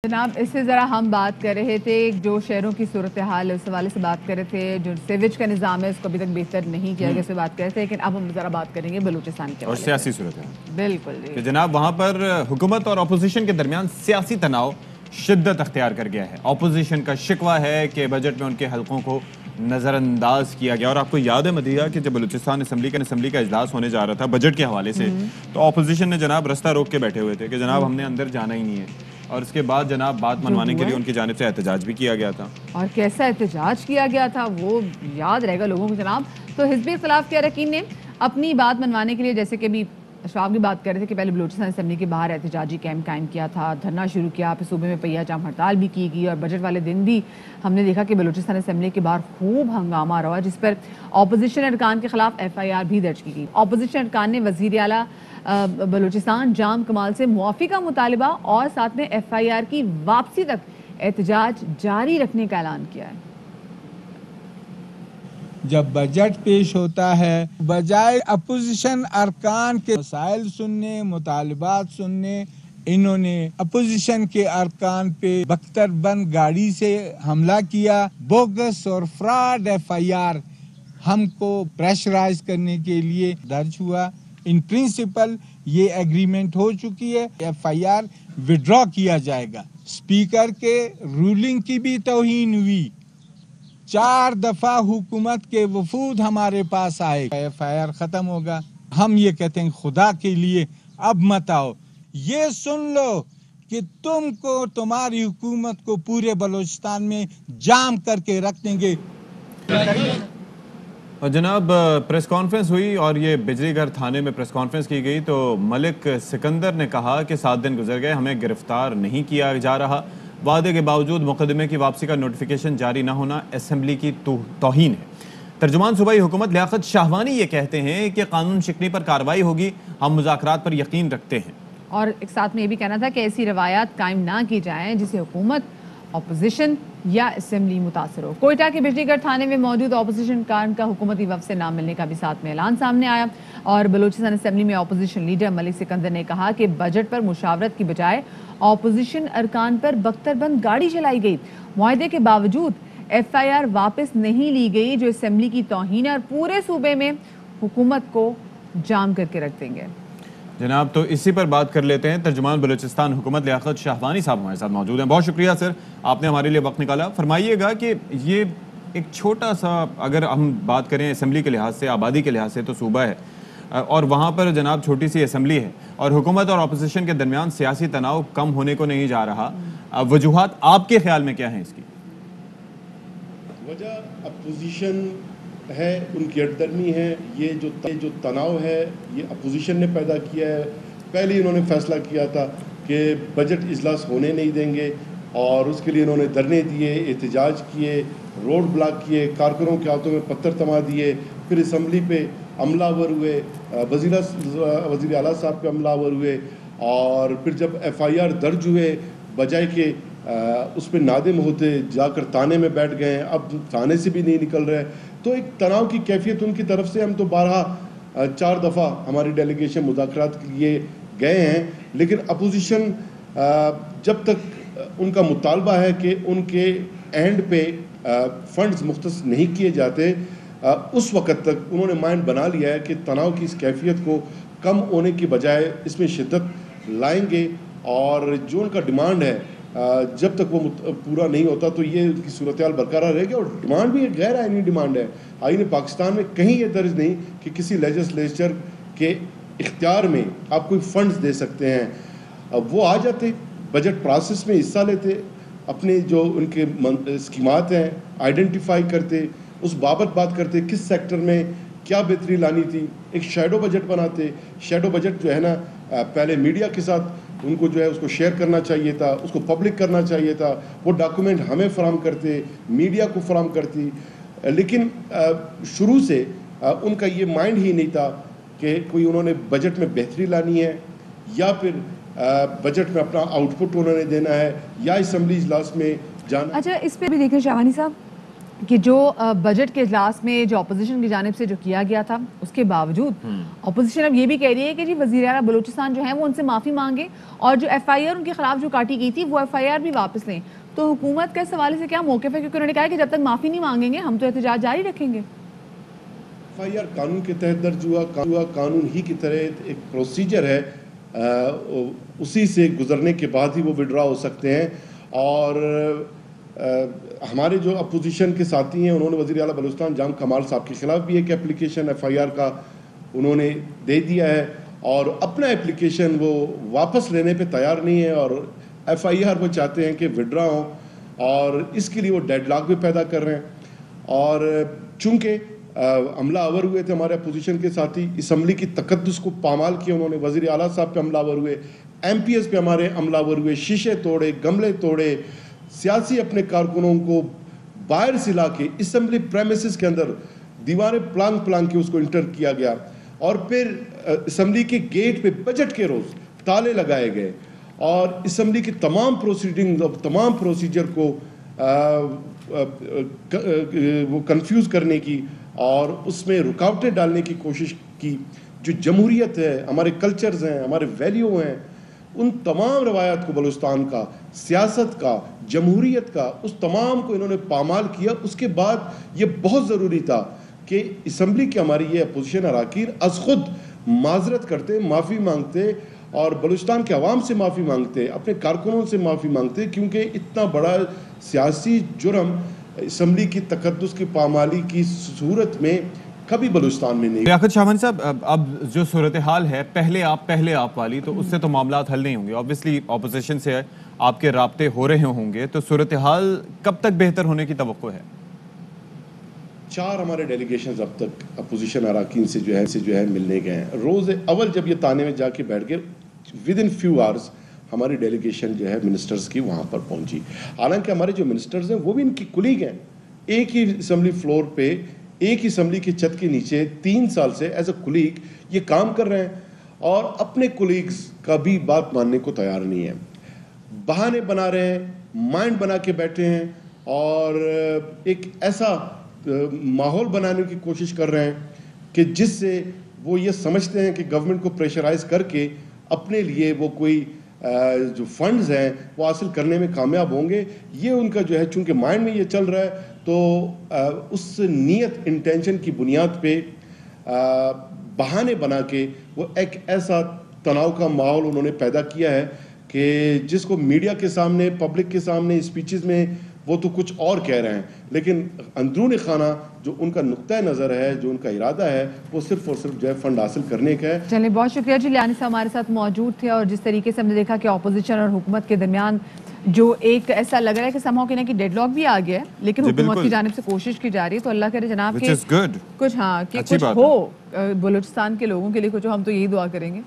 جناب اس سے ذرا ہم بات کر رہے تھے جو شہروں کی صورتحال اس حوالے سے بات کر رہے تھے، جو سیویج کا نظام ہے اس کو ابھی تک بہتر نہیں کیا گیا، اس سے بات کر رہے تھے، لیکن اب ہم ذرا بات کریں گے بلوچستان کے اور سیاسی صورتحال۔ بالکل کہ جناب وہاں پر حکومت اور اپوزیشن کے درمیان سیاسی تناؤ شدت اختیار کر گیا ہے۔ اپوزیشن کا شکوہ ہے کہ بجٹ میں ان کے حلقوں کو نظر انداز کیا گیا، اور آپ کو یاد ہے مدیحہ کہ جب بلوچستان اسمبلی کا اجلاس ہونے جا رہا تھا بجٹ کے حوالے سے، تو اپوزیشن نے جناب رستہ روک کے بیٹھے ہوئے تھے کہ جناب ہم نے اندر جانا ہی نہیں ہے، اور اس کے بعد جناب بات منوانے کے لیے ان کی جانب سے احتجاج بھی کیا گیا تھا۔ اور کیسا احتجاج کیا گیا تھا وہ یاد رہے گا لوگوں کو جناب۔ تو حزب اختلاف کے اراکین نے اپنی بات منوانے کے لیے، جیسے کہ ابھی اشفاق کی بات کر رہے تھے کہ پہلے بلوچستان اسمبلی کے باہر احتجاجی کیمپ قائم کیا تھا، دھرنا شروع کیا، پھر صوبے میں پہیہ جام ہڑتال بھی کی گئی، اور بجٹ والے دن بھی ہم نے دیکھا کہ بلوچستان اسمبلی کے باہر خوب ہنگامہ رہا، جس پر اپوزیشن ارکان کے خلاف FIR بھی درج کی گئی۔ اپوزیشن ارکان نے وزیر اعلیٰ بلوچستان جام کمال سے معافی کا مطالبہ اور ساتھ میں FIR کی واپسی تک احتجاج جاری رکھنے کا اعلان کیا ہے۔ جب بجٹ پیش ہوتا ہے، بجائے اپوزیشن ارکان کے مسائل سننے، مطالبات سننے، انہوں نے اپوزیشن کے ارکان پہ بختر بند گاڑی سے حملہ کیا۔ بوگس اور فراڈ FIR ہم کو پریشرائز کرنے کے لیے درج ہوا۔ ان پرنسپل یہ ایگریمنٹ ہو چکی ہے، FIR وڈرا کیا جائے گا۔ اسپیکر کے رولنگ کی بھی توہین ہوئی، 4 دفعہ حکومت کے وفود ہمارے پاس آئے، FIR ختم ہوگا۔ ہم یہ کہتے ہیں خدا کے لیے اب مت آؤ، یہ سن لو کہ تم کو، تمہاری حکومت کو پورے بلوچستان میں جام کر کے رکھ دیں گے۔ اور جناب پریس کانفرنس ہوئی، اور یہ بجلی گھر تھانے میں پریس کانفرنس کی گئی، تو ملک سکندر نے کہا کہ 7 دن گزر گئے، ہمیں گرفتار نہیں کیا جا رہا، وعدے کے باوجود مقدمے کی واپسی کا نوٹیفیکیشن جاری نہ ہونا اسمبلی کی توہین ہے۔ ترجمان صوبائی حکومت لیاقت شاہوانی یہ کہتے ہیں کہ قانون شکنی پر کارروائی ہوگی، ہم مذاکرات پر یقین رکھتے ہیں۔ اور ایک ساتھ میں یہ بھی کہنا تھا کہ ایسی روایات قائم نہ کی جائیں جسے حکومت، اپوزیشن یا اسمبلی متاثر ہو۔ کوئٹہ کے بجلی گھر تھانے میں موجود اپوزیشن کارن کا حکومتی وفد سے نہ ملنے کا بھی ساتھ میں اعلان سامنے آیا، اور بلوچستان اسمبلی میں اپوزیشن لیڈر ملک سکندر نے کہا کہ بجٹ پر مشاورت کی بجائے اپوزیشن ارکان پر بختر بند گاڑی چلائی گئی، معاہدے کے باوجود FIR واپس نہیں لی گئی، جو اسمبلی کی توہین ہے، اور پورے صوبے میں حکومت کو جام کر کے رکھ دیں گے۔ جناب تو اسی پر بات کر لیتے ہیں، ترجمان بلوچستان حکومت لیاقت شاہوانی صاحب ہمارے ساتھ موجود ہیں۔ بہت شکریہ سر، آپ نے ہمارے لیے وقت نکالا۔ فرمائیے گا کہ یہ ایک چھوٹا سا، اگر ہم بات کریں اسمبلی کے لحاظ سے، آبادی کے لحاظ سے، تو صوبہ ہے، اور وہاں پر جناب چھوٹی سی اسمبلی ہے، اور حکومت اور اپوزیشن کے درمیان سیاسی تناؤ کم ہونے کو نہیں جا رہا، وجوہات آپ کے خیال میں کیا ہیں اس کی؟ وجہ اپوزیشن ہے، ان کی اٹدرمی ہے، یہ جو تناؤ ہے یہ اپوزیشن نے پیدا کیا ہے۔ پہلے انہوں نے فیصلہ کیا تھا کہ بجٹ اجلاس ہونے نہیں دیں گے، اور اس کے لیے انہوں نے دھرنے دیے، احتجاج کیے، روڈ بلاک کیے، کارکنوں کے ہاتھوں میں پتھر تما دیے، پھر اسمبلی پہ حملہ آور ہوئے، وزیر اعلیٰ صاحب پہ حملہ آور ہوئے، اور پھر جب FIR درج ہوئے، بجائے کہ اس پہ نادم ہوتے، جا کر تانے میں بیٹھ گئے ہیں، اب تانے سے بھی نہیں نکل رہے، تو ایک تناؤ کی کیفیت ان کی طرف سے۔ ہم تو بارہا 4 دفعہ ہماری ڈیلیگیشن مذاکرات کے لیے گئے ہیں، لیکن اپوزیشن جب تک ان کا مطالبہ ہے کہ ان کے اینڈ پہ فنڈز مختص نہیں کیے جاتے، اس وقت تک انہوں نے مائنڈ بنا لیا ہے کہ تناؤ کی اس کیفیت کو کم ہونے کی بجائے اس میں شدت لائیں گے، اور جو ان کا ڈیمانڈ ہے جب تک وہ پورا نہیں ہوتا تو یہ کی صورتحال برقرار رہے گی۔ اور ڈیمانڈ بھی ایک غیر آئینی ڈیمانڈ ہے، آئین پاکستان میں کہیں یہ درج نہیں کہ کسی لیجسلیچر کے اختیار میں آپ کوئی فنڈز دے سکتے ہیں۔ وہ آ جاتے، بجٹ پروسیس میں حصہ لیتے، اپنے جو ان کے اسکیمات ہیں آئیڈینٹیفائی کرتے، اس بابت بات کرتے کس سیکٹر میں کیا بہتری لانی تھی، ایک شیڈو بجٹ بناتے۔ شیڈو بجٹ جو ہے نا، پہلے میڈیا کے ساتھ ان کو جو ہے اس کو شیئر کرنا چاہیے تھا، اس کو پبلک کرنا چاہیے تھا، وہ ڈاکومنٹ ہمیں فراہم کرتے، میڈیا کو فراہم کرتی، لیکن شروع سے ان کا یہ مائنڈ ہی نہیں تھا کہ کوئی انہوں نے بجٹ میں بہتری لانی ہے، یا پھر بجٹ میں اپنا آؤٹ پٹ انہوں نے دینا ہے، یا اسمبلی اجلاس میں جانا۔ اچھا، اس پہ بھی دیکھیں شاہوانی صاحب، کہ جو بجٹ کے اجلاس میں جو اپوزیشن کی جانب سے جو کیا گیا تھا اس کے باوجود اپوزیشن اب یہ بھی کہہ رہی ہے کہ جی وزیر اعلیٰ بلوچستان جو ہیں وہ ان سے معافی مانگے اور جو ایف آئی آر ان کے خلاف جو کاٹی گئی تھی وہ ایف آئی آر بھی واپس لیں. تو حکومت کا اس حوالے سے کیا موقف ہے؟ کیونکہ انہوں نے کہا کہ جب تک معافی نہیں مانگیں گے ہم تو احتجاج جاری رکھیں گے. ایف آئی آر قانون کے تحت درج ہوا قانون ہی کی طرح ایک پروسیجر ہے, اسی سے گزرنے کے بعد ہی وہ وڈرا ہو سکتے ہیں. اور ہمارے جو اپوزیشن کے ساتھی ہیں انہوں نے وزیر اعلیٰ بلوچستان جام کمال صاحب کے خلاف بھی ایک اپلیکیشن ایف آئی آر کا انہوں نے دے دیا ہے اور اپنا اپلیکیشن وہ واپس لینے پہ تیار نہیں ہے اور ایف آئی آر وہ چاہتے ہیں کہ وڈرا ہوں اور اس کے لیے وہ ڈیڈ لاک بھی پیدا کر رہے ہیں. اور چونکہ عملہ آور ہوئے تھے ہمارے اپوزیشن کے ساتھی, اسمبلی کی تقدس کو پامال کیا انہوں نے, وزیر اعلیٰ صاحب پہ عملہ آور ہوئے, ایم پی ایس پہ ہمارے عملہ آور ہوئے, شیشے توڑے, گملے توڑے, سیاسی اپنے کارکنوں کو باہر سے لا کے اسمبلی پریمیسز کے اندر دیواریں پلانگ کے اس کو انٹر کیا گیا اور پھر اسمبلی کے گیٹ پہ بجٹ کے روز تالے لگائے گئے اور اسمبلی کی تمام پروسیڈنگ اور تمام پروسیجر کو وہ کنفیوز کرنے کی اور اس میں رکاوٹیں ڈالنے کی کوشش کی. جو جمہوریت ہے, ہمارے کلچرز ہیں, ہمارے ویلیو ہیں, ان تمام روایات کو بلوچستان کا, سیاست کا, جمہوریت کا, اس تمام کو انہوں نے پامال کیا. اس کے بعد یہ بہت ضروری تھا کہ اسمبلی کی ہماری یہ اپوزیشن اراکین از خود معذرت کرتے, معافی مانگتے اور بلوچستان کے عوام سے معافی مانگتے, اپنے کارکنوں سے معافی مانگتے, کیونکہ اتنا بڑا سیاسی جرم اسمبلی کی تقدس کی پامالی کی صورت میں کبھی بلوچستان میں نہیں. لیاقت شاہوانی صاحب, اب جو صورتحال ہے پہلے آپ والی, تو اس سے تو معاملات حل نہیں ہوں گے. اوبویسلی اپوزیشن سے آپ کے رابطے ہو رہے ہوں گے, تو صورتحال کب تک بہتر ہونے کی توقع ہے؟ 4 ہمارے ڈیلیگیشنز اب تک اپوزیشن اراکین سے جو ہے ملنے گئے ہیں. روز اول جب یہ تانے میں جا کے بیٹھ گئے, ود ان فیو آورز ہماری ڈیلیگیشن جو ہے منسٹرز کی وہاں پر پہنچی. حالانکہ ہمارے جو منسٹرز ہیں وہ بھی ان کی کولیگ ہیں, ایک ہی اسمبلی فلور پہ, ایک ہی اسمبلی کی چھت کے نیچے 3 سال سے ایز اے کولیگ یہ کام کر رہے ہیں اور اپنے کولیگز کا بھی بات ماننے کو تیار نہیں ہے. بہانے بنا رہے ہیں, مائنڈ بنا کے بیٹھے ہیں اور ایک ایسا ماحول بنانے کی کوشش کر رہے ہیں کہ جس سے وہ یہ سمجھتے ہیں کہ گورنمنٹ کو پریشرائز کر کے اپنے لیے وہ کوئی جو فنڈز ہیں وہ حاصل کرنے میں کامیاب ہوں گے. یہ ان کا جو ہے چونکہ مائنڈ میں یہ چل رہا ہے, تو اس نیت انٹینشن کی بنیاد پہ بہانے بنا کے وہ ایک ایسا تناؤ کا ماحول انہوں نے پیدا کیا ہے کہ جس کو میڈیا کے سامنے, پبلک کے سامنے, اسپیچز میں وہ تو کچھ اور کہہ رہے ہیں, لیکن اندرون خانہ جو ان کا نقطۂ نظر ہے, جو ان کا ارادہ ہے, وہ صرف اور صرف جو ہے فنڈ حاصل کرنے کا ہے. چلیں, بہت شکریہ جی. لیانی صاحب ہمارے ساتھ موجود تھے اور جس طریقے سے ہم نے دیکھا کہ اپوزیشن اور حکومت کے درمیان جو ایک ایسا لگ رہا ہے کہ سمہاؤ کہ کہ ڈیڈ لاک بھی آ گیا ہے, لیکن حکومت کی جانب سے کوشش کی جا رہی ہے. تو اللہ کرے جناب کہ کچھ ہو بلوچستان کے لوگوں کے لیے, کچھ ہم تو یہی دعا کریں گے.